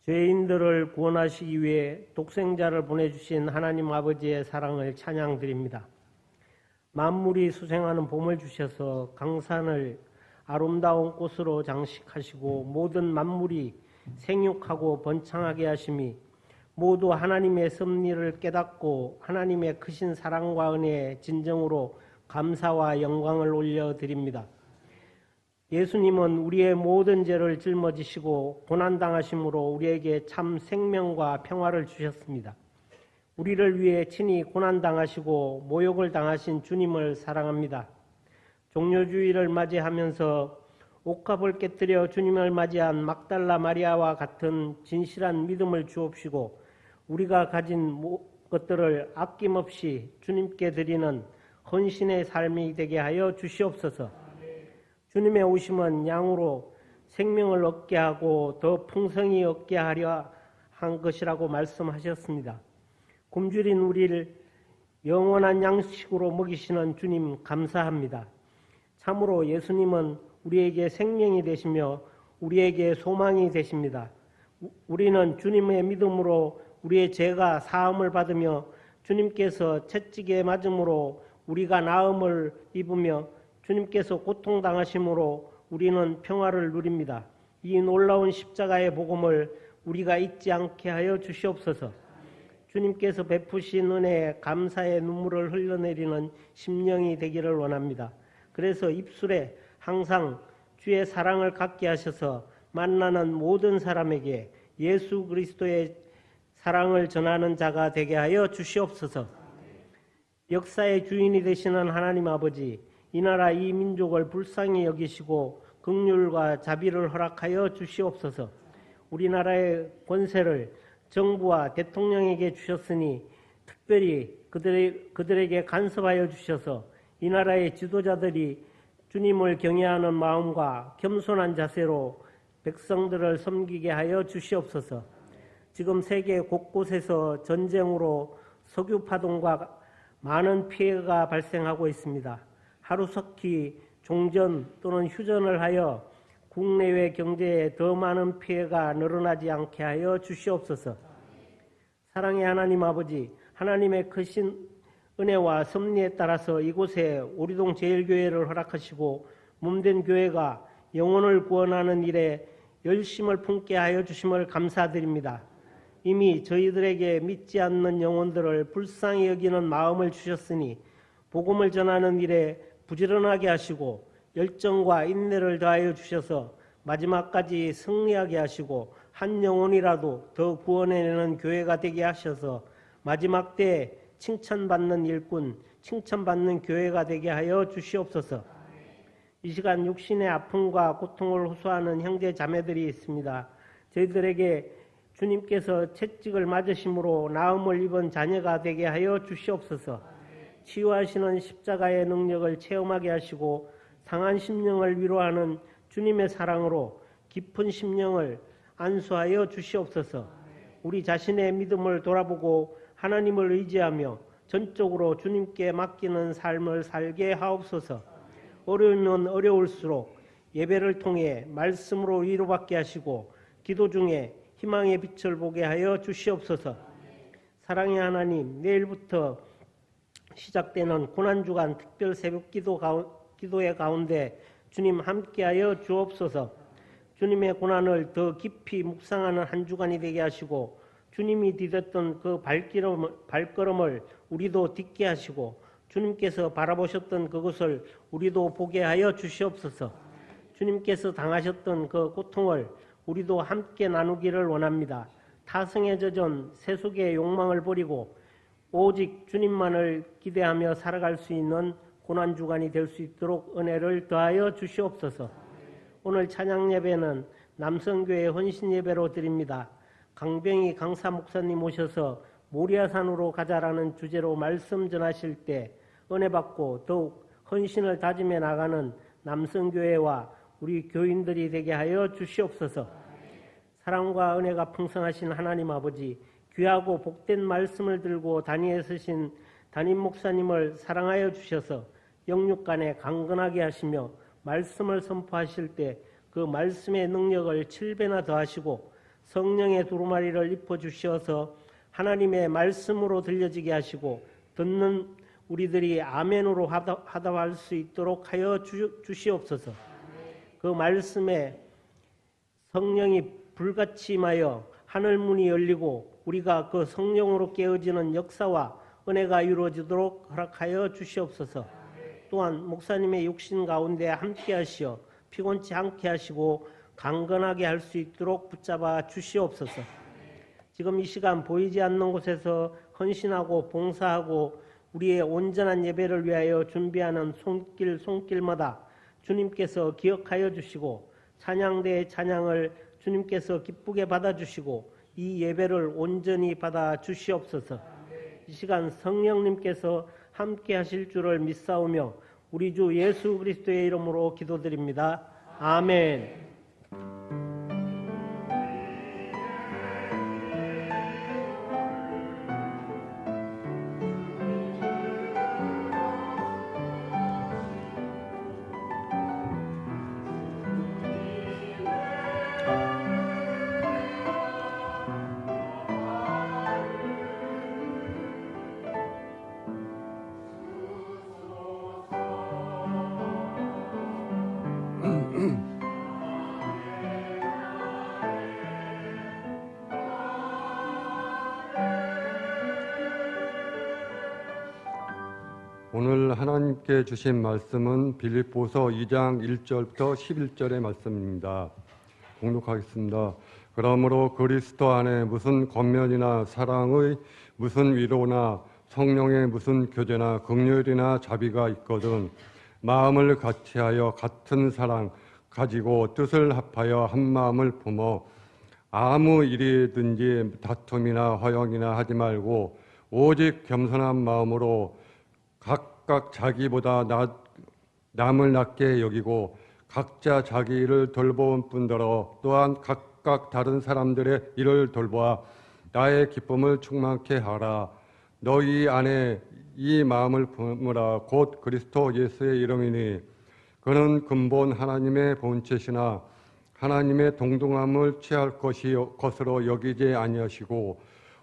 죄인들을 구원하시기 위해 독생자를 보내주신 하나님 아버지의 사랑을 찬양드립니다. 만물이 수생하는 봄을 주셔서 강산을 아름다운 꽃으로 장식하시고 모든 만물이 생육하고 번창하게 하심이 모두 하나님의 섭리를 깨닫고 하나님의 크신 사랑과 은혜에 진정으로 감사와 영광을 올려드립니다. 예수님은 우리의 모든 죄를 짊어지시고 고난당하심으로 우리에게 참 생명과 평화를 주셨습니다. 우리를 위해 친히 고난당하시고 모욕을 당하신 주님을 사랑합니다. 종료주의를 맞이하면서 옥합을 깨뜨려 주님을 맞이한 막달라 마리아와 같은 진실한 믿음을 주옵시고 우리가 가진 것들을 아낌없이 주님께 드리는 헌신의 삶이 되게 하여 주시옵소서. 주님의 오심은 양으로 생명을 얻게 하고 더 풍성히 얻게 하려 한 것이라고 말씀하셨습니다. 굶주린 우리를 영원한 양식으로 먹이시는 주님 감사합니다. 참으로 예수님은 우리에게 생명이 되시며 우리에게 소망이 되십니다. 우리는 주님의 믿음으로 우리의 죄가 사함을 받으며 주님께서 채찍에 맞음으로 우리가 나음을 입으며 주님께서 고통당하심으로 우리는 평화를 누립니다. 이 놀라운 십자가의 복음을 우리가 잊지 않게 하여 주시옵소서. 주님께서 베푸신 은혜에 감사의 눈물을 흘러내리는 심령이 되기를 원합니다. 그래서 입술에 항상 주의 사랑을 갖게 하셔서 만나는 모든 사람에게 예수 그리스도의 사랑을 전하는 자가 되게 하여 주시옵소서. 역사의 주인이 되시는 하나님 아버지, 이 나라 이 민족을 불쌍히 여기시고 긍휼과 자비를 허락하여 주시옵소서. 우리나라의 권세를 정부와 대통령에게 주셨으니 특별히 그들에게 간섭하여 주셔서 이 나라의 지도자들이 주님을 경외하는 마음과 겸손한 자세로 백성들을 섬기게 하여 주시옵소서. 지금 세계 곳곳에서 전쟁으로 석유 파동과 많은 피해가 발생하고 있습니다. 하루속히 종전 또는 휴전을 하여 국내외 경제에 더 많은 피해가 늘어나지 않게 하여 주시옵소서. 사랑의 하나님 아버지, 하나님의 크신 은혜와 섭리에 따라서 이곳에 오리동 제일교회를 허락하시고 몸된 교회가 영혼을 구원하는 일에 열심을 품게 하여 주심을 감사드립니다. 이미 저희들에게 믿지 않는 영혼들을 불쌍히 여기는 마음을 주셨으니 복음을 전하는 일에 부지런하게 하시고 열정과 인내를 더하여 주셔서 마지막까지 승리하게 하시고 한 영혼이라도 더 구원해내는 교회가 되게 하셔서 마지막 때에 칭찬받는 일꾼, 칭찬받는 교회가 되게 하여 주시옵소서. 이 시간 육신의 아픔과 고통을 호소하는 형제 자매들이 있습니다. 저희들에게 주님께서 채찍을 맞으심으로 나음을 입은 자녀가 되게 하여 주시옵소서. 치유하시는 십자가의 능력을 체험하게 하시고 상한 심령을 위로하는 주님의 사랑으로 깊은 심령을 안수하여 주시옵소서. 우리 자신의 믿음을 돌아보고 하나님을 의지하며 전적으로 주님께 맡기는 삶을 살게 하옵소서. 어려우면 어려울수록 예배를 통해 말씀으로 위로받게 하시고 기도 중에 희망의 빛을 보게 하여 주시옵소서. 사랑의 하나님, 내일부터 시작되는 고난주간 특별 새벽 기도의 가운데 주님 함께하여 주옵소서. 주님의 고난을 더 깊이 묵상하는 한 주간이 되게 하시고 주님이 디뎠던 그 발걸음을 우리도 딛게 하시고 주님께서 바라보셨던 그것을 우리도 보게 하여 주시옵소서. 주님께서 당하셨던 그 고통을 우리도 함께 나누기를 원합니다. 타성에 젖은 세속의 욕망을 버리고 오직 주님만을 기대하며 살아갈 수 있는 고난주간이 될 수 있도록 은혜를 더하여 주시옵소서. 오늘 찬양 예배는 남성교회 헌신 예배로 드립니다. 강병희 강사 목사님 오셔서 모리아산으로 가자라는 주제로 말씀 전하실 때 은혜 받고 더욱 헌신을 다짐해 나가는 남성교회와 우리 교인들이 되게 하여 주시옵소서. 사랑과 은혜가 풍성하신 하나님 아버지, 귀하고 복된 말씀을 들고 단위에 서신 담임 목사님을 사랑하여 주셔서 영육간에 강건하게 하시며 말씀을 선포하실 때 그 말씀의 능력을 7배나 더하시고 성령의 두루마리를 입혀주시어서 하나님의 말씀으로 들려지게 하시고 듣는 우리들이 아멘으로 화답할 수 있도록 하여 주시옵소서. 그 말씀에 성령이 불같이 임하여 하늘문이 열리고 우리가 그 성령으로 깨어지는 역사와 은혜가 이루어지도록 허락하여 주시옵소서. 또한 목사님의 육신 가운데 함께 하시어 피곤치 않게 하시고 강건하게 할 수 있도록 붙잡아 주시옵소서. 지금 이 시간 보이지 않는 곳에서 헌신하고 봉사하고 우리의 온전한 예배를 위하여 준비하는 손길마다 주님께서 기억하여 주시고 찬양대의 찬양을 주님께서 기쁘게 받아주시고 이 예배를 온전히 받아 주시옵소서. 이 시간 성령님께서 함께 하실 줄을 믿사오며 우리 주 예수 그리스도의 이름으로 기도드립니다. 아멘. 오늘 하나님께 주신 말씀은 빌립보서 2장 1절부터 11절의 말씀입니다. 봉독하겠습니다. 그러므로 그리스도 안에 무슨 권면이나 사랑의 무슨 위로나 성령의 무슨 교제나 긍휼이나 자비가 있거든 마음을 같이하여 같은 사랑 가지고 뜻을 합하여 한 마음을 품어 아무 일이든지 다툼이나 화형이나 하지 말고 오직 겸손한 마음으로 각각 자기보다 남을 낮게 여기고 각자 자기 일을 돌보은 뿐더러 또한 각각 다른 사람들의 일을 돌보아 나의 기쁨을 충만케 하라. 너희 안에 이 마음을 품으라. 곧 그리스도 예수의 이름이니 그는 근본 하나님의 본체시나 하나님의 동등함을 취할 것으로 여기지 아니하시고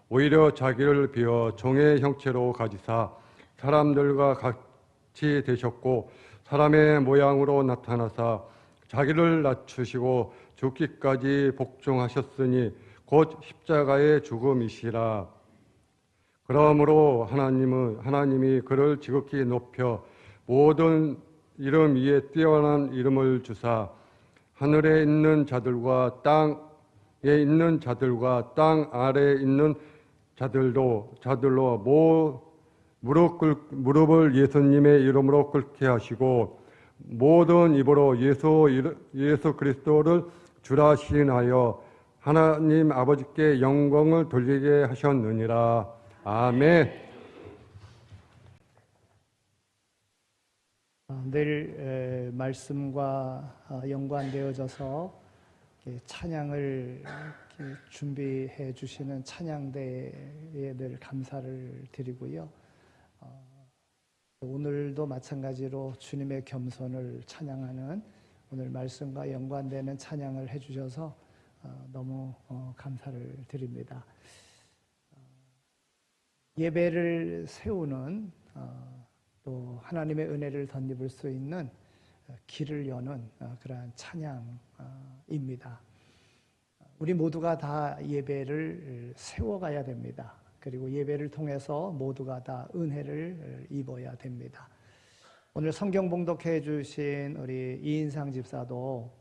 오히려 자기를 비워 종의 형체로 가지사 사람들과 같이 되셨고 사람의 모양으로 나타나사 자기를 낮추시고 죽기까지 복종하셨으니 곧 십자가의 죽음이시라. 그러므로 하나님이 그를 지극히 높여 모든 이름 위에 뛰어난 이름을 주사 하늘에 있는 자들과 땅에 있는 자들과 땅 아래에 있는 자들로 무릎을 예수님의 이름으로 꿇게 하시고 모든 입으로 예수 그리스도를 주라 시인하여 하나님 아버지께 영광을 돌리게 하셨느니라. 아멘. 늘 말씀과 연관되어져서 찬양을 준비해 주시는 찬양대에 늘 감사를 드리고요. 오늘도 마찬가지로 주님의 겸손을 찬양하는 오늘 말씀과 연관되는 찬양을 해주셔서 너무 감사를 드립니다. 예배를 세우는 또 하나님의 은혜를 덧입을 수 있는 길을 여는 그러한 찬양입니다. 우리 모두가 다 예배를 세워가야 됩니다. 그리고 예배를 통해서 모두가 다 은혜를 입어야 됩니다. 오늘 성경 봉독해 주신 우리 이인상 집사도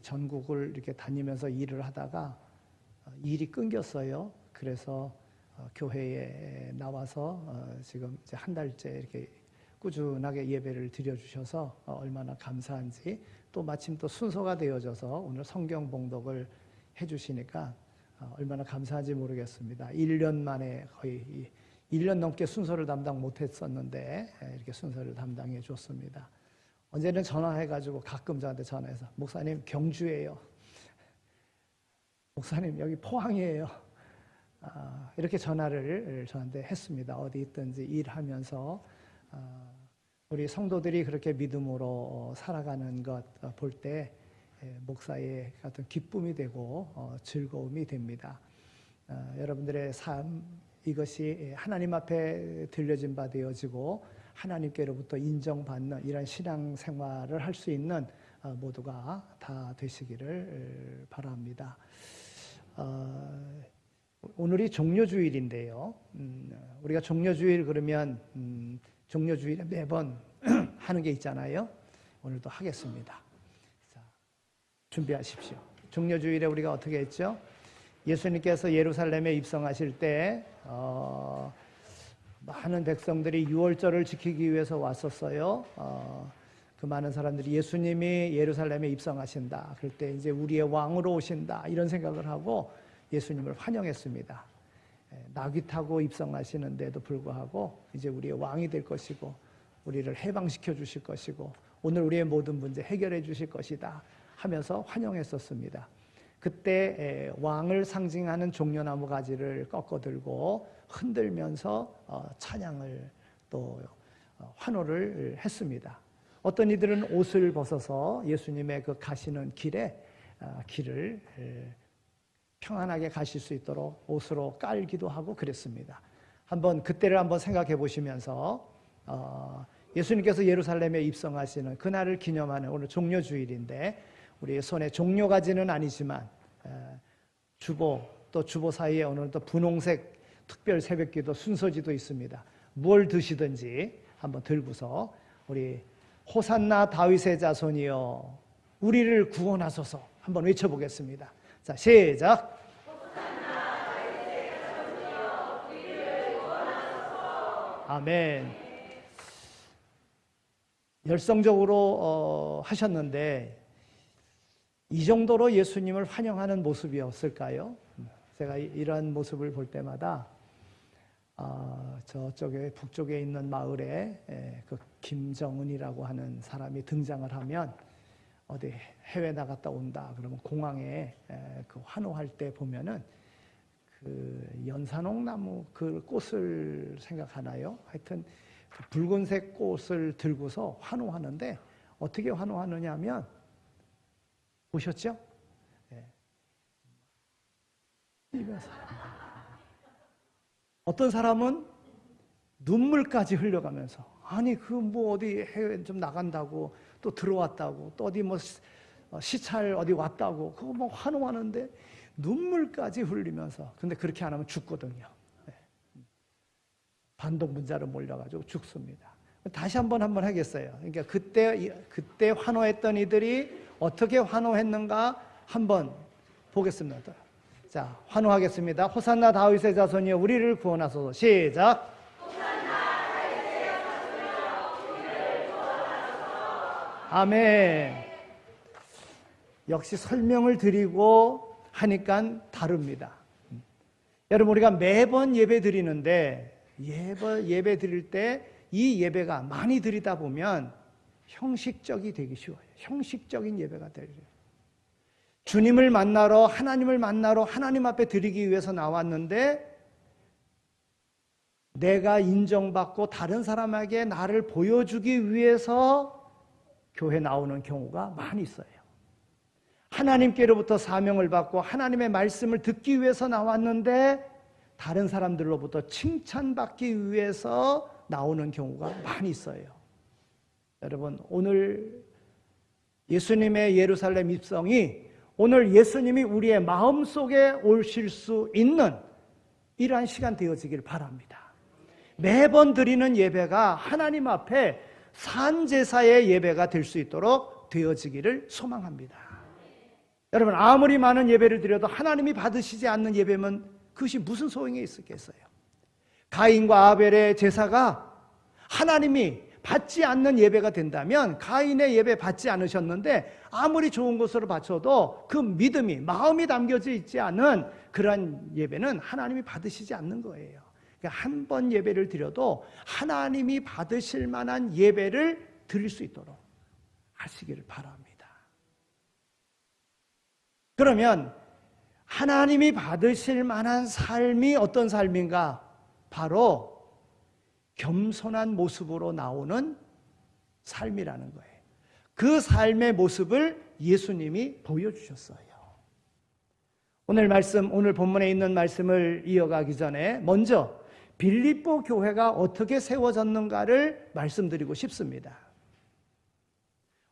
전국을 이렇게 다니면서 일을 하다가 일이 끊겼어요. 그래서 교회에 나와서 지금 이제 한 달째 이렇게 꾸준하게 예배를 드려주셔서 얼마나 감사한지, 또 마침 또 순서가 되어져서 오늘 성경 봉독을 해주시니까 얼마나 감사한지 모르겠습니다. 1년 만에 거의 1년 넘게 순서를 담당 못했었는데 이렇게 순서를 담당해 줬습니다. 언제는 전화해가지고 가끔 저한테 전화해서 목사님 경주예요. 목사님 여기 포항이에요. 이렇게 전화를 저한테 했습니다. 어디 있든지 일하면서 우리 성도들이 그렇게 믿음으로 살아가는 것 볼 때 목사의 같은 기쁨이 되고 즐거움이 됩니다. 여러분들의 삶 이것이 하나님 앞에 들려진 바 되어지고 하나님께로부터 인정받는 이런 신앙 생활을 할 수 있는 모두가 다 되시기를 바랍니다. 오늘이 종료주일인데요. 우리가 종료주일 그러면 종료주일에 매번 하는 게 있잖아요. 오늘도 하겠습니다. 자, 준비하십시오. 종료주일에 우리가 어떻게 했죠? 예수님께서 예루살렘에 입성하실 때 많은 백성들이 유월절을 지키기 위해서 왔었어요. 그 많은 사람들이 예수님이 예루살렘에 입성하신다. 그럴 때 이제 우리의 왕으로 오신다. 이런 생각을 하고 예수님을 환영했습니다. 나귀 타고 입성하시는데도 불구하고 이제 우리의 왕이 될 것이고 우리를 해방시켜 주실 것이고 오늘 우리의 모든 문제 해결해 주실 것이다 하면서 환영했었습니다. 그때 왕을 상징하는 종려나무 가지를 꺾어 들고 흔들면서 찬양을 또 환호를 했습니다. 어떤 이들은 옷을 벗어서 예수님의 그 가시는 길을 평안하게 가실 수 있도록 옷으로 깔기도 하고 그랬습니다. 그때를 한번 생각해 보시면서 예수님께서 예루살렘에 입성하시는 그날을 기념하는 오늘 종려주일인데 우리의 손에 종려가지는 아니지만 주보 또 주보 사이에 오늘 또 분홍색 특별 새벽기도 순서지도 있습니다. 뭘 드시든지 한번 들고서 우리 호산나 다윗의 자손이여 우리를 구원하소서 한번 외쳐보겠습니다. 자, 시작. 아멘. 열성적으로 하셨는데 이 정도로 예수님을 환영하는 모습이었을까요? 제가 이런 모습을 볼 때마다 저쪽에 북쪽에 있는 마을에 그 김정은이라고 하는 사람이 등장을 하면 어디 해외 나갔다 온다 그러면 공항에 그 환호할 때 보면은 그 연산홍 나무 그 꽃을 생각하나요? 하여튼 그 붉은색 꽃을 들고서 환호하는데 어떻게 환호하느냐 하면 보셨죠? 이면서 어떤 사람은 눈물까지 흘려가면서 아니 그 뭐 어디 해외 좀 나간다고 또 들어왔다고 또 어디 뭐 시찰 어디 왔다고 그거 뭐 환호하는데 눈물까지 흘리면서 근데 그렇게 안 하면 죽거든요. 반동분자로 몰려가지고 죽습니다. 다시 한번 하겠어요. 그러니까 그때 환호했던 이들이 어떻게 환호했는가 한번 보겠습니다. 자, 환호하겠습니다. 호산나 다윗의 자손이여 우리를 구원하소서. 시작. 호산나 다윗의 자손이여 우리를 구원하소서. 아멘. 역시 설명을 드리고 하니까 다릅니다. 여러분 우리가 매번 예배 드리는데 예배 드릴 때 이 예배가 많이 드리다 보면 형식적이 되기 쉬워요. 형식적인 예배가 되죠. 주님을 만나러 하나님을 만나러 하나님 앞에 드리기 위해서 나왔는데 내가 인정받고 다른 사람에게 나를 보여주기 위해서 교회 나오는 경우가 많이 있어요. 하나님께로부터 사명을 받고 하나님의 말씀을 듣기 위해서 나왔는데 다른 사람들로부터 칭찬받기 위해서 나오는 경우가 많이 있어요. 여러분 오늘 예수님의 예루살렘 입성이 오늘 예수님이 우리의 마음속에 오실 수 있는 이러한 시간 되어지길 바랍니다. 매번 드리는 예배가 하나님 앞에 산제사의 예배가 될 수 있도록 되어지기를 소망합니다. 여러분 아무리 많은 예배를 드려도 하나님이 받으시지 않는 예배면 그것이 무슨 소용이 있겠어요? 가인과 아벨의 제사가 하나님이 받지 않는 예배가 된다면 가인의 예배 받지 않으셨는데 아무리 좋은 것으로 바쳐도 그 믿음이 마음이 담겨져 있지 않은 그런 예배는 하나님이 받으시지 않는 거예요. 그러니까 한 번 예배를 드려도 하나님이 받으실 만한 예배를 드릴 수 있도록 하시기를 바랍니다. 그러면 하나님이 받으실 만한 삶이 어떤 삶인가? 바로 겸손한 모습으로 나오는 삶이라는 거예요. 그 삶의 모습을 예수님이 보여주셨어요. 오늘 말씀, 오늘 본문에 있는 말씀을 이어가기 전에 먼저 빌립보 교회가 어떻게 세워졌는가를 말씀드리고 싶습니다.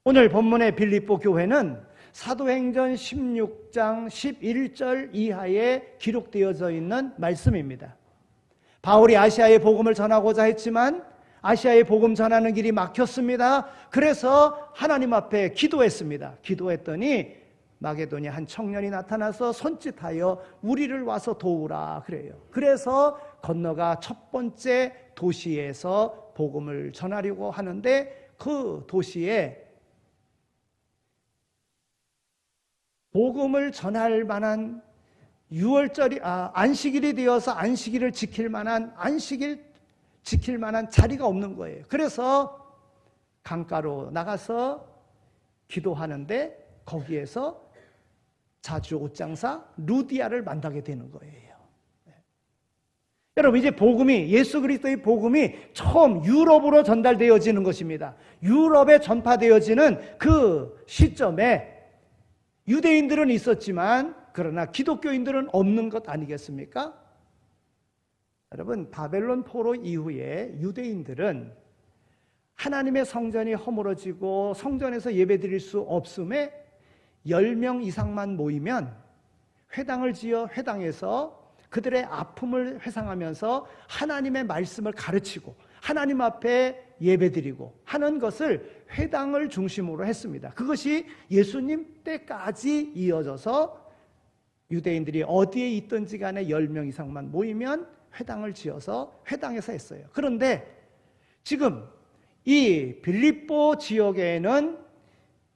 오늘 본문의 빌립보 교회는 사도행전 16장 11절 이하에 기록되어져 있는 말씀입니다. 바울이 아시아의 복음을 전하고자 했지만 아시아의 복음 전하는 길이 막혔습니다. 그래서 하나님 앞에 기도했습니다. 기도했더니 마게도냐 한 청년이 나타나서 손짓하여 우리를 와서 도우라 그래요. 그래서 건너가 첫 번째 도시에서 복음을 전하려고 하는데 그 도시에 복음을 전할 만한 안식일이 되어서 안식일을 지킬 만한 자리가 없는 거예요. 그래서 강가로 나가서 기도하는데 거기에서 자주 옷장사 루디아를 만나게 되는 거예요. 여러분, 이제 복음이, 예수 그리스도의 복음이 처음 유럽으로 전달되어지는 것입니다. 유럽에 전파되어지는 그 시점에 유대인들은 있었지만 그러나 기독교인들은 없는 것 아니겠습니까? 여러분, 바벨론 포로 이후에 유대인들은 하나님의 성전이 허물어지고 성전에서 예배드릴 수 없음에 10명 이상만 모이면 회당을 지어 회당에서 그들의 아픔을 회상하면서 하나님의 말씀을 가르치고 하나님 앞에 예배드리고 하는 것을 회당을 중심으로 했습니다. 그것이 예수님 때까지 이어져서 유대인들이 어디에 있든지 간에 10명 이상만 모이면 회당을 지어서 회당에서 했어요. 그런데 지금 이 빌립보 지역에는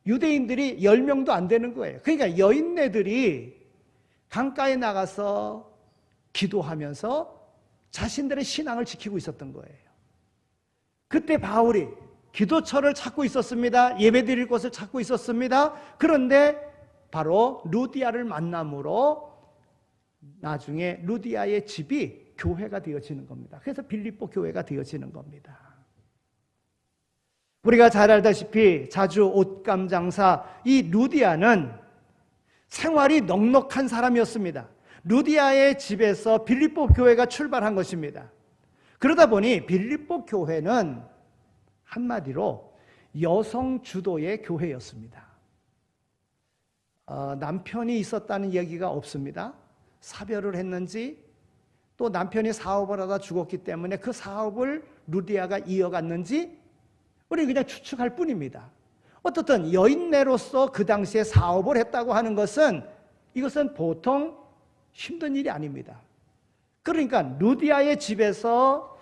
유대인들이 10명도 안 되는 거예요. 그러니까 여인네들이 강가에 나가서 기도하면서 자신들의 신앙을 지키고 있었던 거예요. 그때 바울이 기도처를 찾고 있었습니다. 예배드릴 곳을 찾고 있었습니다. 그런데 바로 루디아를 만남으로 나중에 루디아의 집이 교회가 되어지는 겁니다. 그래서 빌립보 교회가 되어지는 겁니다. 우리가 잘 알다시피 자주 옷감 장사 이 루디아는 생활이 넉넉한 사람이었습니다. 루디아의 집에서 빌립보 교회가 출발한 것입니다. 그러다 보니 빌립보 교회는 한마디로 여성 주도의 교회였습니다. 남편이 있었다는 얘기가 없습니다. 사별을 했는지 또 남편이 사업을 하다 죽었기 때문에 그 사업을 루디아가 이어갔는지 우리는 그냥 추측할 뿐입니다. 어떻든 여인네로서 그 당시에 사업을 했다고 하는 것은 이것은 보통 힘든 일이 아닙니다. 그러니까 루디아의 집에서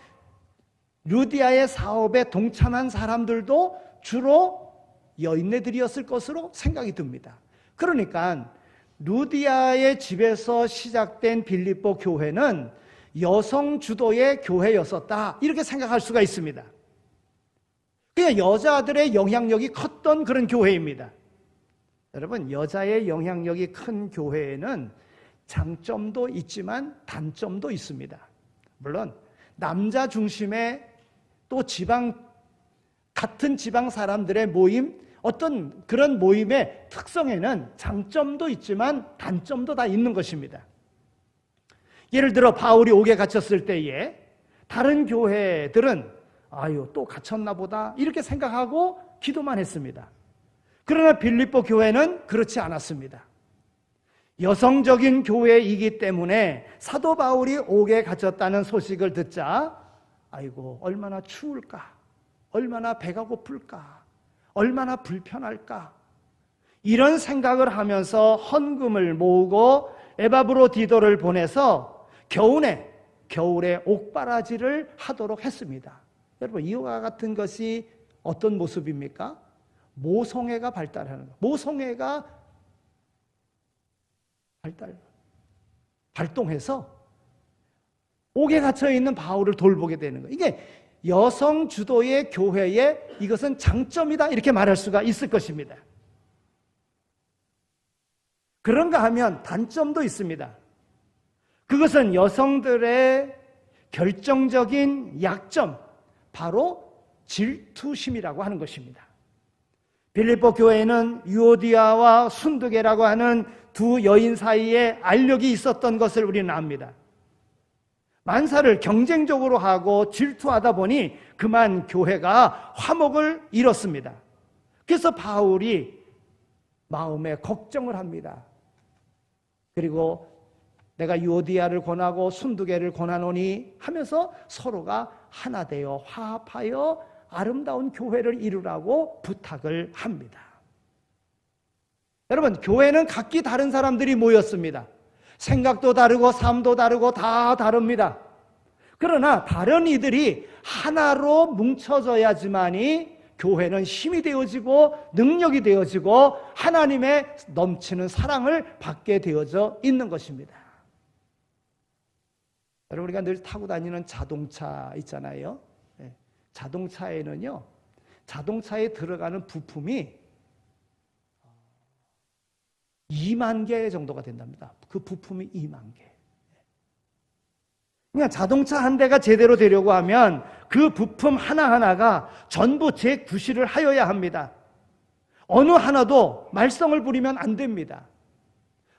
루디아의 사업에 동참한 사람들도 주로 여인네들이었을 것으로 생각이 듭니다. 그러니까 루디아의 집에서 시작된 빌립보 교회는 여성 주도의 교회였었다, 이렇게 생각할 수가 있습니다. 그냥 여자들의 영향력이 컸던 그런 교회입니다. 여러분, 여자의 영향력이 큰 교회에는 장점도 있지만 단점도 있습니다. 물론 남자 중심의 또 같은 지방 사람들의 모임, 어떤 그런 모임의 특성에는 장점도 있지만 단점도 다 있는 것입니다. 예를 들어 바울이 옥에 갇혔을 때에 다른 교회들은 아유, 또 갇혔나 보다 이렇게 생각하고 기도만 했습니다. 그러나 빌립보 교회는 그렇지 않았습니다. 여성적인 교회이기 때문에 사도 바울이 옥에 갇혔다는 소식을 듣자 아이고, 얼마나 추울까, 얼마나 배가 고플까, 얼마나 불편할까, 이런 생각을 하면서 헌금을 모으고 에바브로디도를 보내서 겨울에 옥바라지를 하도록 했습니다. 여러분, 이와 같은 것이 어떤 모습입니까? 모성애가 발달하는 것. 모성애가 발동해서 옥에 갇혀 있는 바울을 돌보게 되는 거예요. 이게 여성 주도의 교회의 이것은 장점이다, 이렇게 말할 수가 있을 것입니다. 그런가 하면 단점도 있습니다. 그것은 여성들의 결정적인 약점, 바로 질투심이라고 하는 것입니다. 빌립보 교회는 유오디아와 순두계라고 하는 두 여인 사이에 알력이 있었던 것을 우리는 압니다. 만사를 경쟁적으로 하고 질투하다 보니 그만 교회가 화목을 잃었습니다. 그래서 바울이 마음에 걱정을 합니다. 그리고 내가 유오디아를 권하고 순두계를 권하노니 하면서 서로가 하나 되어 화합하여 아름다운 교회를 이루라고 부탁을 합니다. 여러분, 교회는 각기 다른 사람들이 모였습니다. 생각도 다르고 삶도 다르고 다 다릅니다. 그러나 다른 이들이 하나로 뭉쳐져야지만이 교회는 힘이 되어지고 능력이 되어지고 하나님의 넘치는 사랑을 받게 되어져 있는 것입니다. 여러분, 우리가 늘 타고 다니는 자동차 있잖아요. 자동차에는요, 자동차에 들어가는 부품이 2만 개 정도가 된답니다. 그 부품이 2만 개. 그러니까 자동차 한 대가 제대로 되려고 하면 그 부품 하나하나가 전부 재구실을 하여야 합니다. 어느 하나도 말썽을 부리면 안 됩니다.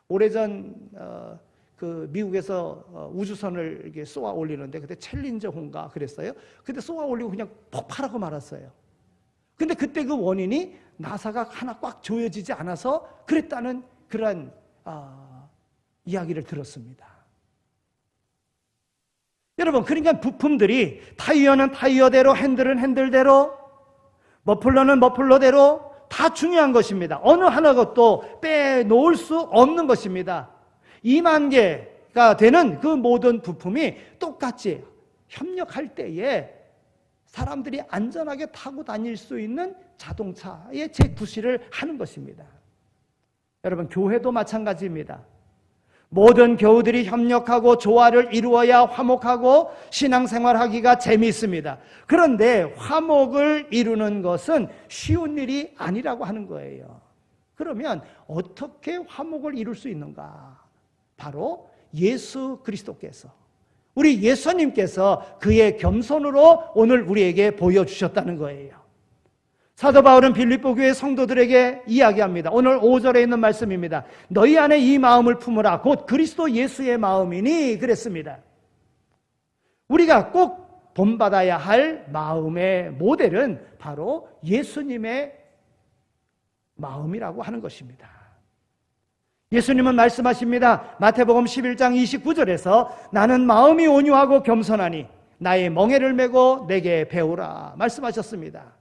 오래전 그 미국에서 우주선을 이렇게 쏘아 올리는데 그때 챌린저호인가 그랬어요. 근데 쏘아 올리고 그냥 폭발하고 말았어요. 근데 그때 그 원인이 나사가 하나 꽉 조여지지 않아서 그랬다는 그런 이야기를 들었습니다. 여러분, 그러니까 부품들이 타이어는 타이어대로, 핸들은 핸들대로, 머플러는 머플러대로 다 중요한 것입니다. 어느 하나 것도 빼놓을 수 없는 것입니다. 2만 개가 되는 그 모든 부품이 똑같이 협력할 때에 사람들이 안전하게 타고 다닐 수 있는 자동차의 재구실을 하는 것입니다. 여러분, 교회도 마찬가지입니다. 모든 교우들이 협력하고 조화를 이루어야 화목하고 신앙생활하기가 재미있습니다. 그런데 화목을 이루는 것은 쉬운 일이 아니라고 하는 거예요. 그러면 어떻게 화목을 이룰 수 있는가? 바로 예수 그리스도께서, 우리 예수님께서 그의 겸손으로 오늘 우리에게 보여주셨다는 거예요. 사도 바울은 빌립보 교회 성도들에게 이야기합니다. 오늘 5절에 있는 말씀입니다. 너희 안에 이 마음을 품으라. 곧 그리스도 예수의 마음이니 그랬습니다. 우리가 꼭 본받아야 할 마음의 모델은 바로 예수님의 마음이라고 하는 것입니다. 예수님은 말씀하십니다. 마태복음 11장 29절에서 나는 마음이 온유하고 겸손하니 나의 멍에를 메고 내게 배우라 말씀하셨습니다.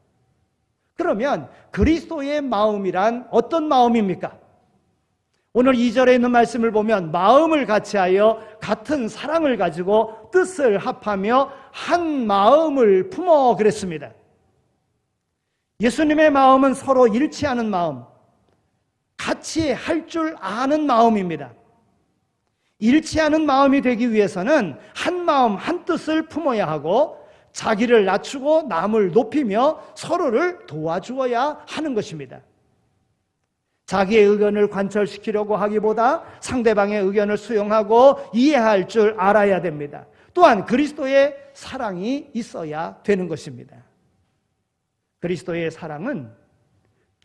그러면 그리스도의 마음이란 어떤 마음입니까? 오늘 2절에 있는 말씀을 보면 마음을 같이하여 같은 사랑을 가지고 뜻을 합하며 한 마음을 품어 그랬습니다. 예수님의 마음은 서로 일치하는 마음, 같이 할 줄 아는 마음입니다. 일치하는 마음이 되기 위해서는 한 마음 한 뜻을 품어야 하고 자기를 낮추고 남을 높이며 서로를 도와주어야 하는 것입니다. 자기의 의견을 관철시키려고 하기보다 상대방의 의견을 수용하고 이해할 줄 알아야 됩니다. 또한 그리스도의 사랑이 있어야 되는 것입니다. 그리스도의 사랑은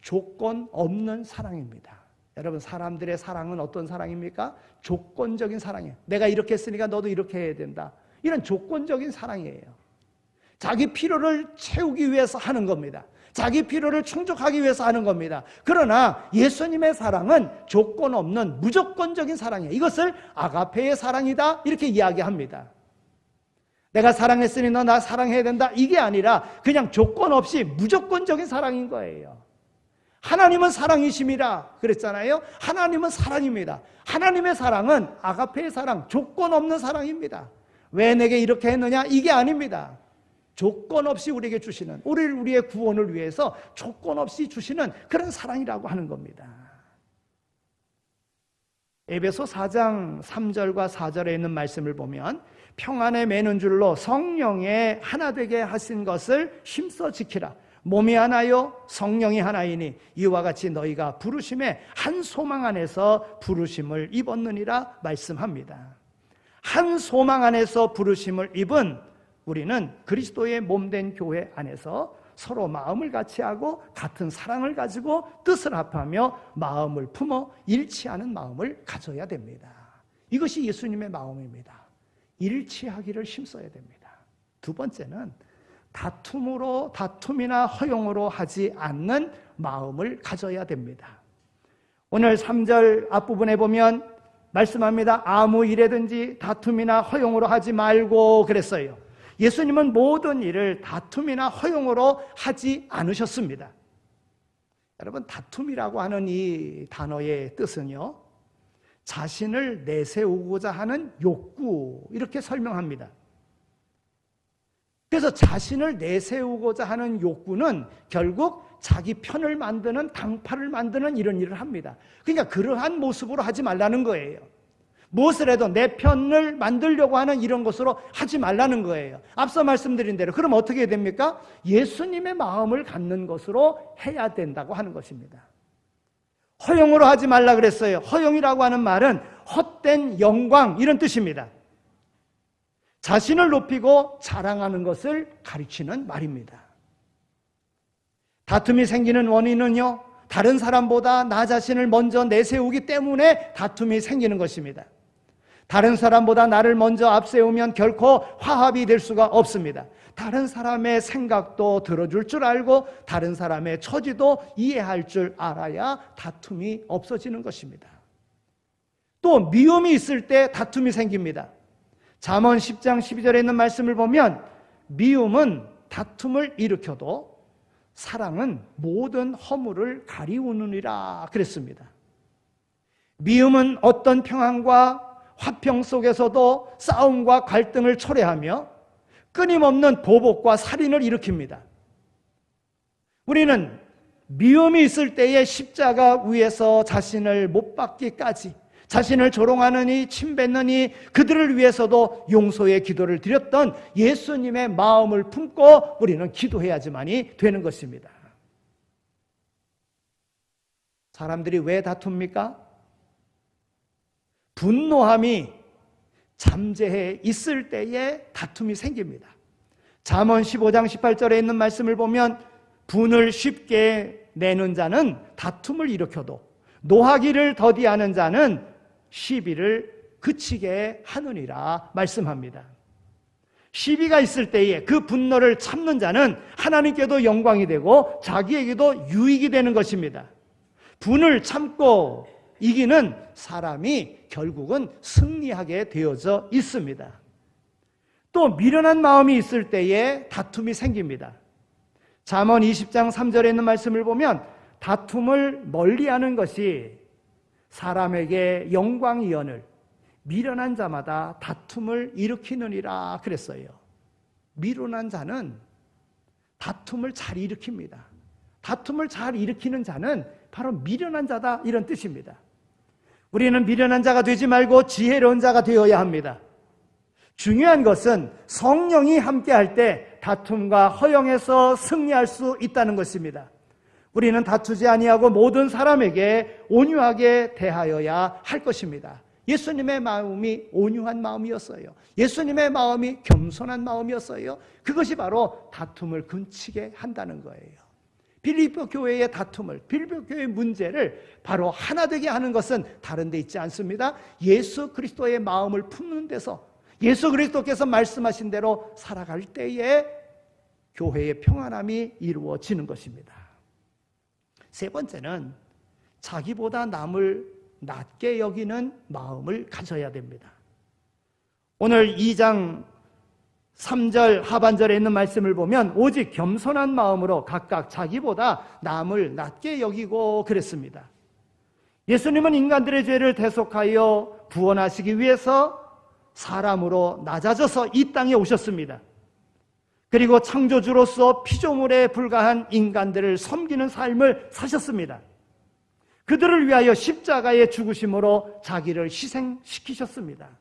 조건 없는 사랑입니다. 여러분, 사람들의 사랑은 어떤 사랑입니까? 조건적인 사랑이에요. 내가 이렇게 했으니까 너도 이렇게 해야 된다. 이런 조건적인 사랑이에요. 자기 필요를 채우기 위해서 하는 겁니다. 자기 필요를 충족하기 위해서 하는 겁니다. 그러나 예수님의 사랑은 조건 없는 무조건적인 사랑이에요. 이것을 아가페의 사랑이다 이렇게 이야기합니다. 내가 사랑했으니 너 나 사랑해야 된다 이게 아니라 그냥 조건 없이 무조건적인 사랑인 거예요. 하나님은 사랑이심이라 그랬잖아요. 하나님은 사랑입니다. 하나님의 사랑은 아가페의 사랑, 조건 없는 사랑입니다. 왜 내게 이렇게 했느냐 이게 아닙니다. 조건 없이 우리에게 주시는, 우리의 구원을 위해서 조건 없이 주시는 그런 사랑이라고 하는 겁니다. 에베소 4장 3절과 4절에 있는 말씀을 보면 평안에 매는 줄로 성령에 하나 되게 하신 것을 힘써 지키라. 몸이 하나요 성령이 하나이니 이와 같이 너희가 부르심에 한 소망 안에서 부르심을 입었느니라 말씀합니다. 한 소망 안에서 부르심을 입은 우리는 그리스도의 몸된 교회 안에서 서로 마음을 같이 하고 같은 사랑을 가지고 뜻을 합하며 마음을 품어 일치하는 마음을 가져야 됩니다. 이것이 예수님의 마음입니다. 일치하기를 힘써야 됩니다. 두 번째는 다툼이나 허용으로 하지 않는 마음을 가져야 됩니다. 오늘 3절 앞부분에 보면 말씀합니다. 아무 일에든지 다툼이나 허용으로 하지 말고 그랬어요. 예수님은 모든 일을 다툼이나 허용으로 하지 않으셨습니다. 여러분, 다툼이라고 하는 이 단어의 뜻은요, 자신을 내세우고자 하는 욕구, 이렇게 설명합니다. 그래서 자신을 내세우고자 하는 욕구는 결국 자기 편을 만드는, 당파를 만드는 이런 일을 합니다. 그러니까 그러한 모습으로 하지 말라는 거예요. 무엇을 해도 내 편을 만들려고 하는 이런 것으로 하지 말라는 거예요. 앞서 말씀드린 대로 그럼 어떻게 됩니까? 예수님의 마음을 갖는 것으로 해야 된다고 하는 것입니다. 허용으로 하지 말라 그랬어요. 허용이라고 하는 말은 헛된 영광, 이런 뜻입니다. 자신을 높이고 자랑하는 것을 가르치는 말입니다. 다툼이 생기는 원인은요, 다른 사람보다 나 자신을 먼저 내세우기 때문에 다툼이 생기는 것입니다. 다른 사람보다 나를 먼저 앞세우면 결코 화합이 될 수가 없습니다. 다른 사람의 생각도 들어줄 줄 알고 다른 사람의 처지도 이해할 줄 알아야 다툼이 없어지는 것입니다. 또 미움이 있을 때 다툼이 생깁니다. 잠언 10장 12절에 있는 말씀을 보면 미움은 다툼을 일으켜도 사랑은 모든 허물을 가리우느니라 그랬습니다. 미움은 어떤 평안과 화평 속에서도 싸움과 갈등을 초래하며 끊임없는 보복과 살인을 일으킵니다. 우리는 미움이 있을 때에 십자가 위에서 자신을 못 박기까지, 자신을 조롱하느니 침뱉느니 그들을 위해서도 용서의 기도를 드렸던 예수님의 마음을 품고 우리는 기도해야지만이 되는 것입니다. 사람들이 왜 다툽니까? 분노함이 잠재해 있을 때에 다툼이 생깁니다. 잠언 15장 18절에 있는 말씀을 보면 분을 쉽게 내는 자는 다툼을 일으켜도 노하기를 더디하는 자는 시비를 그치게 하느니라 말씀합니다. 시비가 있을 때에 그 분노를 참는 자는 하나님께도 영광이 되고 자기에게도 유익이 되는 것입니다. 분을 참고 이기는 사람이 결국은 승리하게 되어져 있습니다. 또 미련한 마음이 있을 때에 다툼이 생깁니다. 잠언 20장 3절에 있는 말씀을 보면 다툼을 멀리하는 것이 사람에게 영광이언을 미련한 자마다 다툼을 일으키느니라 그랬어요. 미련한 자는 다툼을 잘 일으킵니다. 다툼을 잘 일으키는 자는 바로 미련한 자다, 이런 뜻입니다. 우리는 미련한 자가 되지 말고 지혜로운 자가 되어야 합니다. 중요한 것은 성령이 함께할 때 다툼과 허용에서 승리할 수 있다는 것입니다. 우리는 다투지 아니하고 모든 사람에게 온유하게 대하여야 할 것입니다. 예수님의 마음이 온유한 마음이었어요. 예수님의 마음이 겸손한 마음이었어요. 그것이 바로 다툼을 그치게 한다는 거예요. 빌립보 교회의 다툼을, 빌립보 교회의 문제를 바로 하나 되게 하는 것은 다른 데 있지 않습니다. 예수 그리스도의 마음을 품는 데서 예수 그리스도께서 말씀하신 대로 살아갈 때에 교회의 평안함이 이루어지는 것입니다. 세 번째는 자기보다 남을 낮게 여기는 마음을 가져야 됩니다. 오늘 2장 3절 하반절에 있는 말씀을 보면 오직 겸손한 마음으로 각각 자기보다 남을 낮게 여기고 그랬습니다. 예수님은 인간들의 죄를 대속하여 구원하시기 위해서 사람으로 낮아져서 이 땅에 오셨습니다. 그리고 창조주로서 피조물에 불과한 인간들을 섬기는 삶을 사셨습니다. 그들을 위하여 십자가의 죽으심으로 자기를 희생시키셨습니다.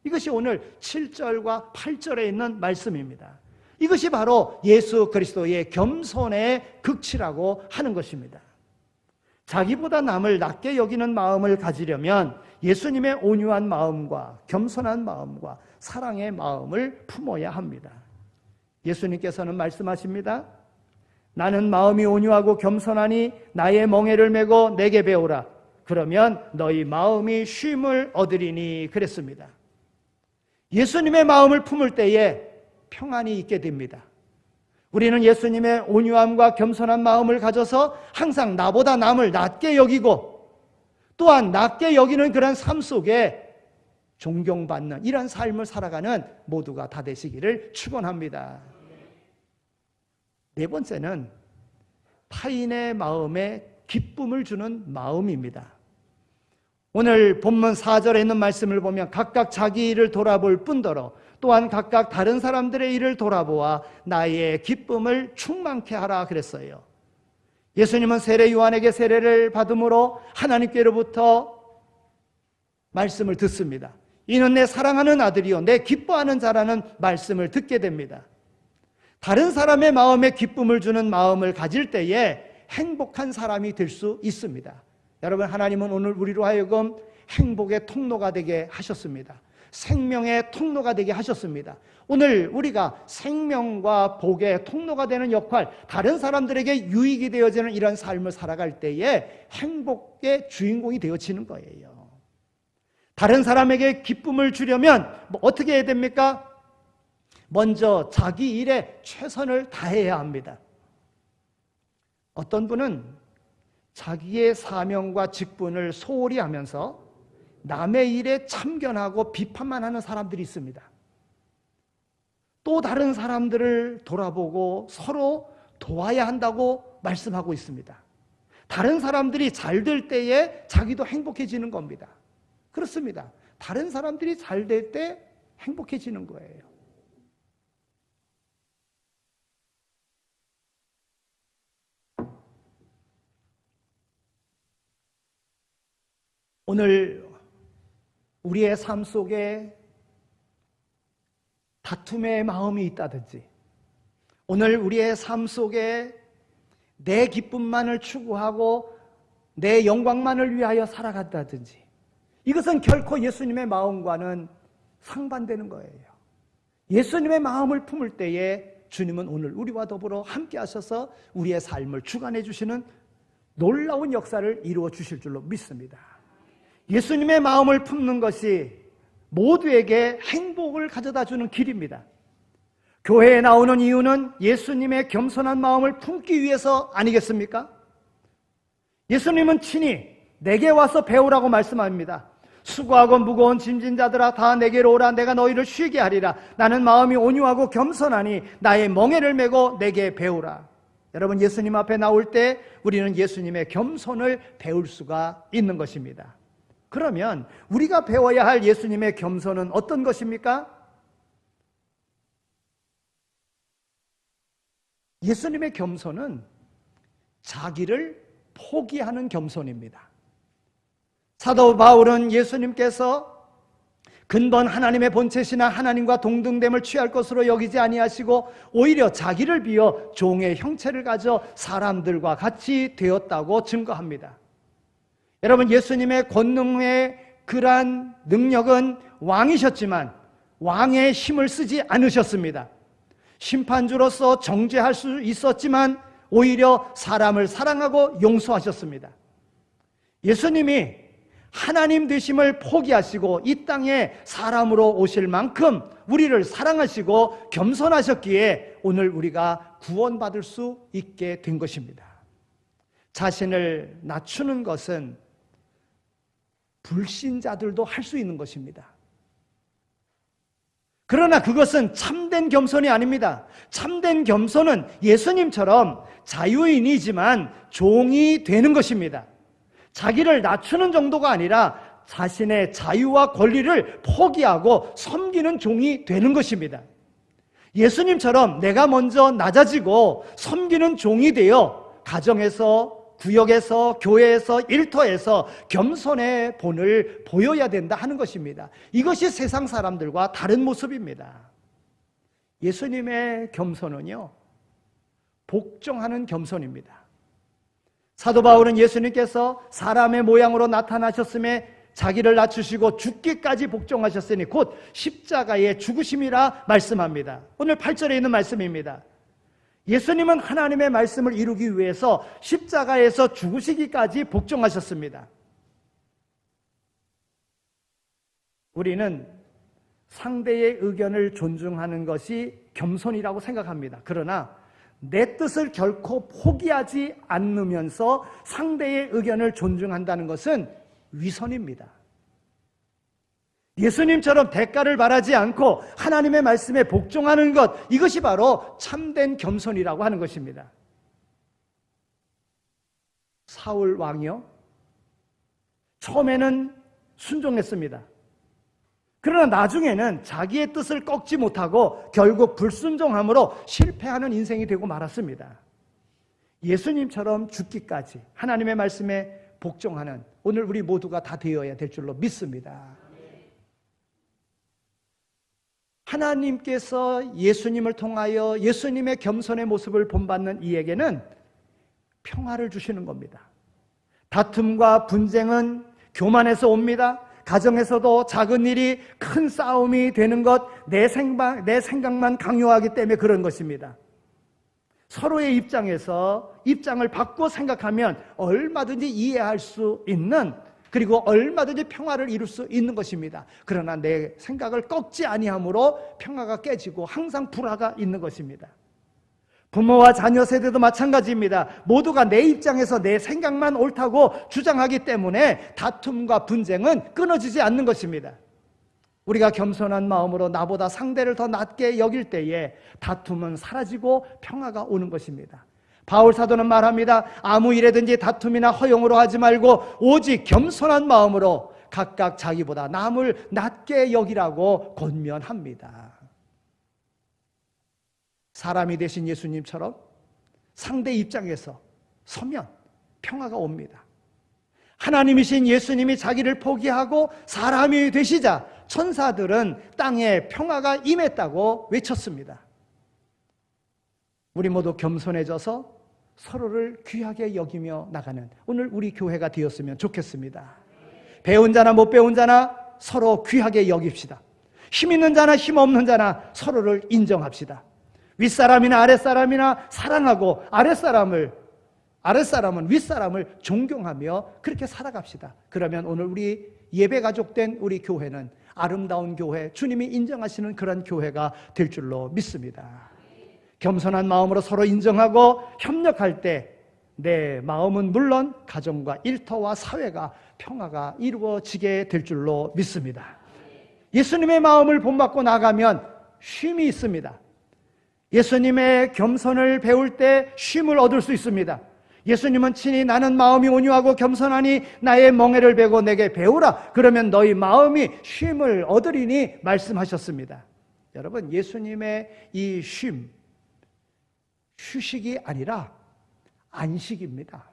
이것이 오늘 7절과 8절에 있는 말씀입니다. 이것이 바로 예수 그리스도의 겸손의 극치라고 하는 것입니다. 자기보다 남을 낮게 여기는 마음을 가지려면 예수님의 온유한 마음과 겸손한 마음과 사랑의 마음을 품어야 합니다. 예수님께서는 말씀하십니다. 나는 마음이 온유하고 겸손하니 나의 멍에를 메고 내게 배우라. 그러면 너희 마음이 쉼을 얻으리니 그랬습니다. 예수님의 마음을 품을 때에 평안이 있게 됩니다. 우리는 예수님의 온유함과 겸손한 마음을 가져서 항상 나보다 남을 낮게 여기고 또한 낮게 여기는 그런 삶 속에 존경받는 이런 삶을 살아가는 모두가 다 되시기를 축원합니다. 네 번째는 타인의 마음에 기쁨을 주는 마음입니다. 오늘 본문 4절에 있는 말씀을 보면 각각 자기 일을 돌아볼 뿐더러 또한 각각 다른 사람들의 일을 돌아보아 나의 기쁨을 충만케 하라 그랬어요. 예수님은 세례 요한에게 세례를 받음으로 하나님께로부터 말씀을 듣습니다. 이는 내 사랑하는 아들이요 내 기뻐하는 자라는 말씀을 듣게 됩니다. 다른 사람의 마음에 기쁨을 주는 마음을 가질 때에 행복한 사람이 될 수 있습니다. 여러분, 하나님은 오늘 우리로 하여금 행복의 통로가 되게 하셨습니다. 생명의 통로가 되게 하셨습니다. 오늘 우리가 생명과 복의 통로가 되는 역할, 다른 사람들에게 유익이 되어지는 이런 삶을 살아갈 때에 행복의 주인공이 되어지는 거예요. 다른 사람에게 기쁨을 주려면 어떻게 해야 됩니까? 먼저 자기 일에 최선을 다해야 합니다. 어떤 분은 자기의 사명과 직분을 소홀히 하면서 남의 일에 참견하고 비판만 하는 사람들이 있습니다. 또 다른 사람들을 돌아보고 서로 도와야 한다고 말씀하고 있습니다. 다른 사람들이 잘 될 때에 자기도 행복해지는 겁니다. 그렇습니다. 다른 사람들이 잘 될 때 행복해지는 거예요. 오늘 우리의 삶 속에 다툼의 마음이 있다든지, 오늘 우리의 삶 속에 내 기쁨만을 추구하고 내 영광만을 위하여 살아간다든지, 이것은 결코 예수님의 마음과는 상반되는 거예요. 예수님의 마음을 품을 때에 주님은 오늘 우리와 더불어 함께 하셔서 우리의 삶을 주관해 주시는 놀라운 역사를 이루어 주실 줄로 믿습니다. 예수님의 마음을 품는 것이 모두에게 행복을 가져다 주는 길입니다. 교회에 나오는 이유는 예수님의 겸손한 마음을 품기 위해서 아니겠습니까? 예수님은 친히 내게 와서 배우라고 말씀합니다. 수고하고 무거운 짐진 자들아 다 내게로 오라. 내가 너희를 쉬게 하리라. 나는 마음이 온유하고 겸손하니 나의 멍에를 메고 내게 배우라. 여러분, 예수님 앞에 나올 때 우리는 예수님의 겸손을 배울 수가 있는 것입니다. 그러면 우리가 배워야 할 예수님의 겸손은 어떤 것입니까? 예수님의 겸손은 자기를 포기하는 겸손입니다. 사도 바울은 예수님께서 근본 하나님의 본체시나 하나님과 동등됨을 취할 것으로 여기지 아니하시고 오히려 자기를 비어 종의 형체를 가져 사람들과 같이 되었다고 증거합니다. 여러분, 예수님의 권능의 그러한 능력은 왕이셨지만 왕의 힘을 쓰지 않으셨습니다. 심판주로서 정죄할 수 있었지만 오히려 사람을 사랑하고 용서하셨습니다. 예수님이 하나님 되심을 포기하시고 이 땅에 사람으로 오실 만큼 우리를 사랑하시고 겸손하셨기에 오늘 우리가 구원받을 수 있게 된 것입니다. 자신을 낮추는 것은 불신자들도 할 수 있는 것입니다. 그러나 그것은 참된 겸손이 아닙니다. 참된 겸손은 예수님처럼 자유인이지만 종이 되는 것입니다. 자기를 낮추는 정도가 아니라 자신의 자유와 권리를 포기하고 섬기는 종이 되는 것입니다. 예수님처럼 내가 먼저 낮아지고 섬기는 종이 되어 가정에서, 구역에서, 교회에서, 일터에서 겸손의 본을 보여야 된다 하는 것입니다. 이것이 세상 사람들과 다른 모습입니다. 예수님의 겸손은요, 복종하는 겸손입니다. 사도 바울은 예수님께서 사람의 모양으로 나타나셨음에 자기를 낮추시고 죽기까지 복종하셨으니 곧 십자가의 죽으심이라 말씀합니다. 오늘 8절에 있는 말씀입니다. 예수님은 하나님의 말씀을 이루기 위해서 십자가에서 죽으시기까지 복종하셨습니다. 우리는 상대의 의견을 존중하는 것이 겸손이라고 생각합니다. 그러나 내 뜻을 결코 포기하지 않으면서 상대의 의견을 존중한다는 것은 위선입니다. 예수님처럼 대가를 바라지 않고 하나님의 말씀에 복종하는 것, 이것이 바로 참된 겸손이라고 하는 것입니다. 사울 왕이요, 처음에는 순종했습니다. 그러나 나중에는 자기의 뜻을 꺾지 못하고 결국 불순종함으로 실패하는 인생이 되고 말았습니다. 예수님처럼 죽기까지 하나님의 말씀에 복종하는 오늘 우리 모두가 다 되어야 될 줄로 믿습니다. 하나님께서 예수님을 통하여 예수님의 겸손의 모습을 본받는 이에게는 평화를 주시는 겁니다. 다툼과 분쟁은 교만에서 옵니다. 가정에서도 작은 일이 큰 싸움이 되는 것, 내 생각만 강요하기 때문에 그런 것입니다. 서로의 입장을 바꿔 생각하면 얼마든지 이해할 수 있는, 그리고 얼마든지 평화를 이룰 수 있는 것입니다. 그러나 내 생각을 꺾지 아니함으로 평화가 깨지고 항상 불화가 있는 것입니다. 부모와 자녀 세대도 마찬가지입니다. 모두가 내 입장에서 내 생각만 옳다고 주장하기 때문에 다툼과 분쟁은 끊어지지 않는 것입니다. 우리가 겸손한 마음으로 나보다 상대를 더 낮게 여길 때에 다툼은 사라지고 평화가 오는 것입니다. 바울 사도는 말합니다. 아무 일에든지 다툼이나 허용으로 하지 말고 오직 겸손한 마음으로 각각 자기보다 남을 낮게 여기라고 권면합니다. 사람이 되신 예수님처럼 상대 입장에서 서면 평화가 옵니다. 하나님이신 예수님이 자기를 포기하고 사람이 되시자 천사들은 땅에 평화가 임했다고 외쳤습니다. 우리 모두 겸손해져서 서로를 귀하게 여기며 나가는 오늘 우리 교회가 되었으면 좋겠습니다. 배운 자나 못 배운 자나 서로 귀하게 여깁시다. 힘 있는 자나 힘 없는 자나 서로를 인정합시다. 윗사람이나 아랫사람이나 사랑하고 아랫사람은 윗사람을 존경하며 그렇게 살아갑시다. 그러면 오늘 우리 예배 가족된 우리 교회는 아름다운 교회, 주님이 인정하시는 그런 교회가 될 줄로 믿습니다. 겸손한 마음으로 서로 인정하고 협력할 때 내 마음은 물론 가정과 일터와 사회가 평화가 이루어지게 될 줄로 믿습니다. 예수님의 마음을 본받고 나가면 쉼이 있습니다. 예수님의 겸손을 배울 때 쉼을 얻을 수 있습니다. 예수님은 친히 나는 마음이 온유하고 겸손하니 나의 멍에를 베고 내게 배우라. 그러면 너희 마음이 쉼을 얻으리니 말씀하셨습니다. 여러분, 예수님의 이 쉼, 휴식이 아니라 안식입니다.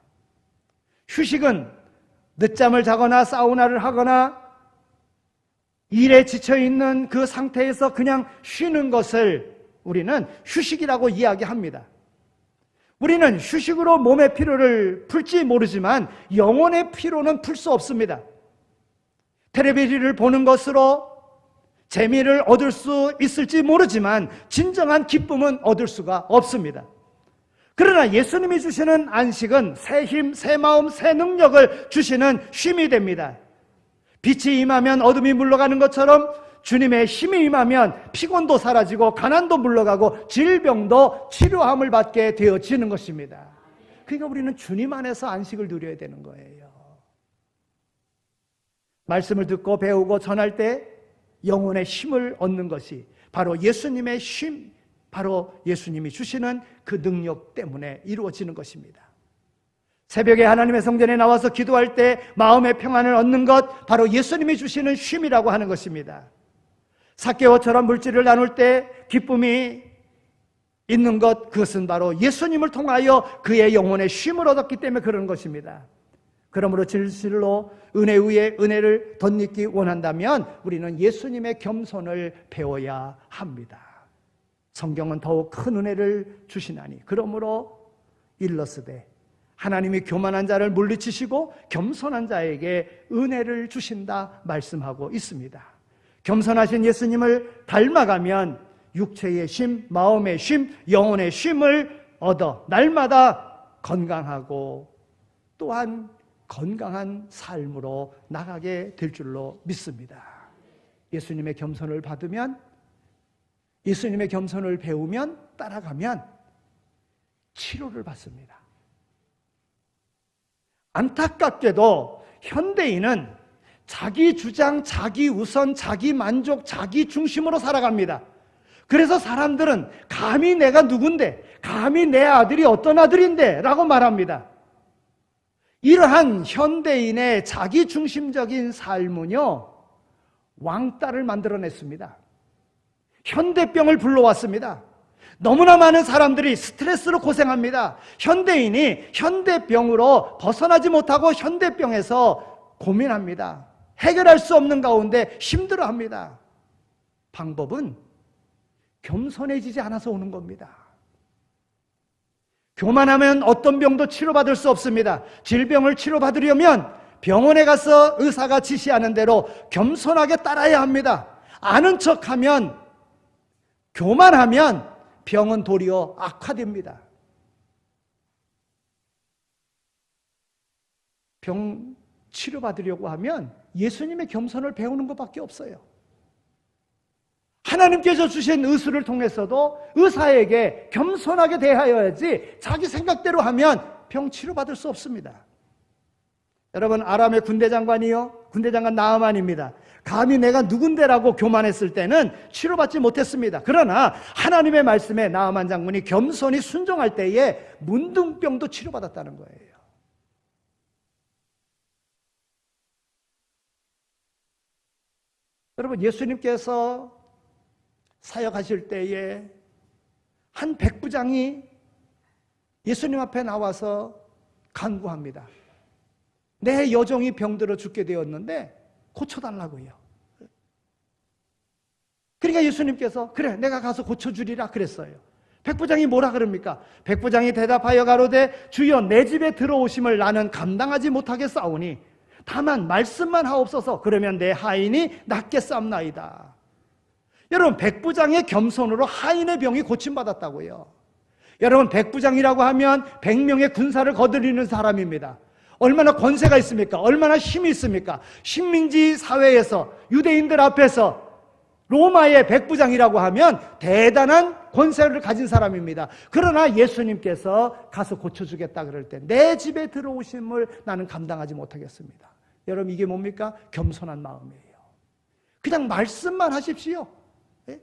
휴식은 늦잠을 자거나 사우나를 하거나 일에 지쳐있는 그 상태에서 그냥 쉬는 것을 우리는 휴식이라고 이야기합니다. 우리는 휴식으로 몸의 피로를 풀지 모르지만 영혼의 피로는 풀 수 없습니다. 텔레비전을 보는 것으로 재미를 얻을 수 있을지 모르지만 진정한 기쁨은 얻을 수가 없습니다. 그러나 예수님이 주시는 안식은 새 힘, 새 마음, 새 능력을 주시는 쉼이 됩니다. 빛이 임하면 어둠이 물러가는 것처럼 주님의 힘이 임하면 피곤도 사라지고 가난도 물러가고 질병도 치료함을 받게 되어지는 것입니다. 그러니까 우리는 주님 안에서 안식을 누려야 되는 거예요. 말씀을 듣고 배우고 전할 때 영혼의 힘을 얻는 것이 바로 예수님의 쉼, 바로 예수님이 주시는 그 능력 때문에 이루어지는 것입니다. 새벽에 하나님의 성전에 나와서 기도할 때 마음의 평안을 얻는 것, 바로 예수님이 주시는 쉼이라고 하는 것입니다. 삭개오처럼 물질을 나눌 때 기쁨이 있는 것, 그것은 바로 예수님을 통하여 그의 영혼의 쉼을 얻었기 때문에 그런 것입니다. 그러므로 진실로 은혜 위에 은혜를 덧입기 원한다면 우리는 예수님의 겸손을 배워야 합니다. 성경은 더욱 큰 은혜를 주시나니 그러므로 일러스되 하나님이 교만한 자를 물리치시고 겸손한 자에게 은혜를 주신다 말씀하고 있습니다. 겸손하신 예수님을 닮아가면 육체의 쉼, 마음의 쉼, 영혼의 쉼을 얻어 날마다 건강하고 또한 건강한 삶으로 나가게 될 줄로 믿습니다. 예수님의 겸손을 받으면, 예수님의 겸손을 배우면, 따라가면 치료를 받습니다. 안타깝게도 현대인은 자기 주장, 자기 우선, 자기 만족, 자기 중심으로 살아갑니다. 그래서 사람들은 감히 내가 누군데, 감히 내 아들이 어떤 아들인데 라고 말합니다. 이러한 현대인의 자기 중심적인 삶은요, 왕따를 만들어냈습니다. 현대병을 불러왔습니다. 너무나 많은 사람들이 스트레스로 고생합니다. 현대인이 현대병으로 벗어나지 못하고 현대병에서 고민합니다. 해결할 수 없는 가운데 힘들어합니다. 방법은 겸손해지지 않아서 오는 겁니다. 교만하면 어떤 병도 치료받을 수 없습니다. 질병을 치료받으려면 병원에 가서 의사가 지시하는 대로 겸손하게 따라야 합니다. 아는 척하면, 교만하면 병은 도리어 악화됩니다. 병 치료받으려고 하면 예수님의 겸손을 배우는 것밖에 없어요. 하나님께서 주신 의술을 통해서도 의사에게 겸손하게 대하여야지 자기 생각대로 하면 병 치료받을 수 없습니다. 여러분, 아람의 군대장관이요, 군대장관 나아만입니다. 감히 내가 누군데라고 교만했을 때는 치료받지 못했습니다. 그러나 하나님의 말씀에 나아만 장군이 겸손히 순종할 때에 문둥병도 치료받았다는 거예요. 여러분, 예수님께서 사역하실 때에 한 백부장이 예수님 앞에 나와서 간구합니다. 내 여종이 병들어 죽게 되었는데 고쳐달라고요. 그러니까 예수님께서 그래, 내가 가서 고쳐주리라 그랬어요. 백부장이 뭐라 그럽니까? 백부장이 대답하여 가로되 주여, 내 집에 들어오심을 나는 감당하지 못하겠사오니 다만 말씀만 하옵소서. 그러면 내 하인이 낫겠사옵나이다. 여러분, 백부장의 겸손으로 하인의 병이 고침받았다고요. 여러분, 백부장이라고 하면 100명의 군사를 거느리는 사람입니다. 얼마나 권세가 있습니까? 얼마나 힘이 있습니까? 식민지 사회에서 유대인들 앞에서 로마의 백부장이라고 하면 대단한 권세를 가진 사람입니다. 그러나 예수님께서 가서 고쳐주겠다 그럴 때 내 집에 들어오심을 나는 감당하지 못하겠습니다. 여러분, 이게 뭡니까? 겸손한 마음이에요. 그냥 말씀만 하십시오. 네?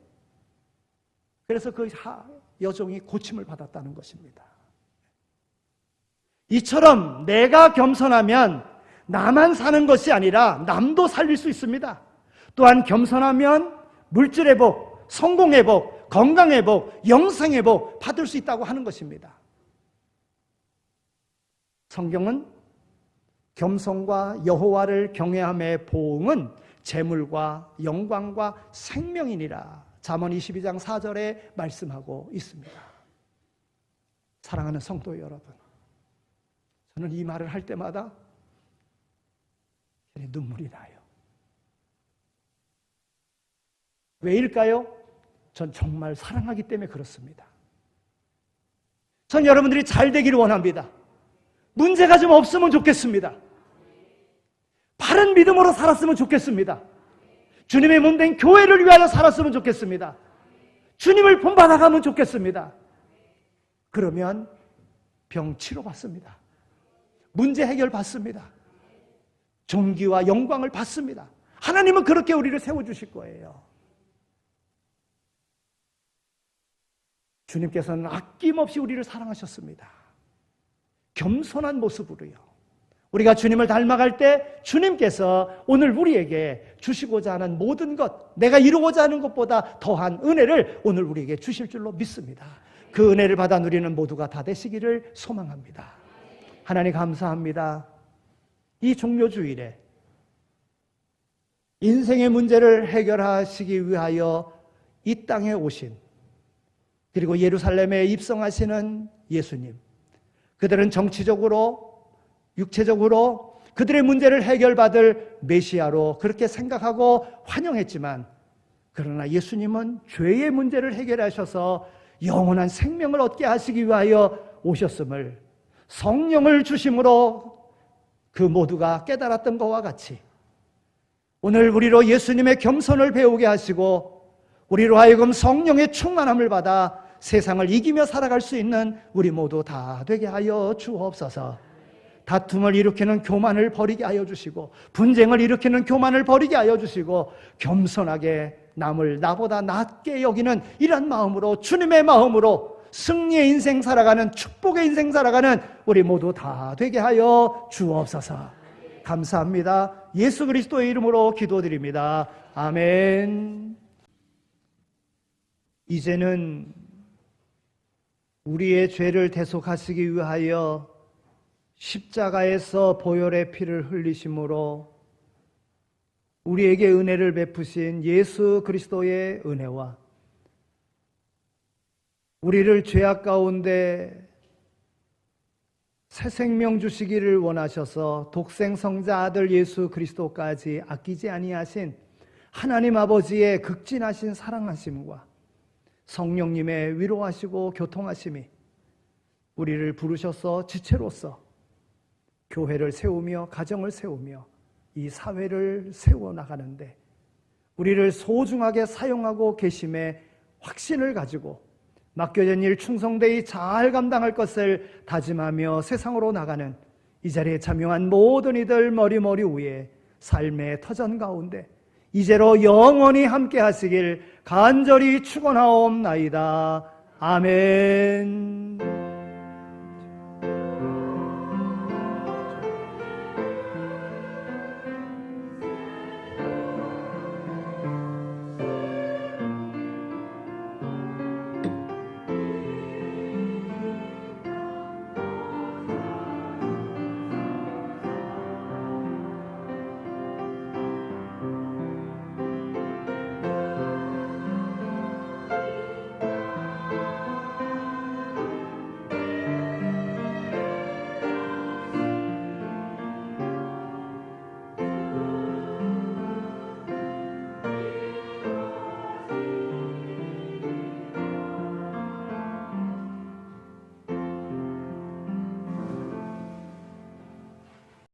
그래서 그 여종이 고침을 받았다는 것입니다. 이처럼 내가 겸손하면 나만 사는 것이 아니라 남도 살릴 수 있습니다. 또한 겸손하면 물질회복, 성공회복, 건강회복, 영생회복 받을 수 있다고 하는 것입니다. 성경은 겸손과 여호와를 경외함의 보응은 재물과 영광과 생명이니라. 잠언 22장 4절에 말씀하고 있습니다. 사랑하는 성도 여러분, 저는 이 말을 할 때마다 눈물이 나요. 왜일까요? 전 정말 사랑하기 때문에 그렇습니다. 전 여러분들이 잘 되기를 원합니다. 문제가 좀 없으면 좋겠습니다. 바른 믿음으로 살았으면 좋겠습니다. 주님의 몸된 교회를 위하여 살았으면 좋겠습니다. 주님을 본받아가면 좋겠습니다. 그러면 병 치료받습니다. 문제 해결 받습니다. 존귀와 영광을 받습니다. 하나님은 그렇게 우리를 세워주실 거예요. 주님께서는 아낌없이 우리를 사랑하셨습니다. 겸손한 모습으로요. 우리가 주님을 닮아갈 때 주님께서 오늘 우리에게 주시고자 하는 모든 것, 내가 이루고자 하는 것보다 더한 은혜를 오늘 우리에게 주실 줄로 믿습니다. 그 은혜를 받아 누리는 모두가 다 되시기를 소망합니다. 하나님 감사합니다. 이 종료주일에 인생의 문제를 해결하시기 위하여 이 땅에 오신, 그리고 예루살렘에 입성하시는 예수님, 그들은 정치적으로, 육체적으로 그들의 문제를 해결받을 메시아로 그렇게 생각하고 환영했지만, 그러나 예수님은 죄의 문제를 해결하셔서 영원한 생명을 얻게 하시기 위하여 오셨음을 성령을 주심으로 그 모두가 깨달았던 것과 같이 오늘 우리로 예수님의 겸손을 배우게 하시고 우리로 하여금 성령의 충만함을 받아 세상을 이기며 살아갈 수 있는 우리 모두 다 되게 하여 주옵소서. 다툼을 일으키는 교만을 버리게 하여 주시고 분쟁을 일으키는 교만을 버리게 하여 주시고 겸손하게 남을 나보다 낮게 여기는 이런 마음으로 주님의 마음으로 승리의 인생 살아가는 축복의 인생 살아가는 우리 모두 다 되게 하여 주옵소서. 감사합니다. 예수 그리스도의 이름으로 기도드립니다. 아멘. 이제는 우리의 죄를 대속하시기 위하여 십자가에서 보혈의 피를 흘리심으로 우리에게 은혜를 베푸신 예수 그리스도의 은혜와 우리를 죄악 가운데 새 생명 주시기를 원하셔서 독생성자 아들 예수 그리스도까지 아끼지 아니하신 하나님 아버지의 극진하신 사랑하심과 성령님의 위로하시고 교통하심이 우리를 부르셔서 지체로서 교회를 세우며 가정을 세우며 이 사회를 세워나가는데 우리를 소중하게 사용하고 계심의 확신을 가지고 맡겨진 일 충성되이 잘 감당할 것을 다짐하며 세상으로 나가는 이 자리에 참여한 모든 이들 머리 위에 삶의 터전 가운데 이제로 영원히 함께 하시길 간절히 축원하옵나이다. 아멘.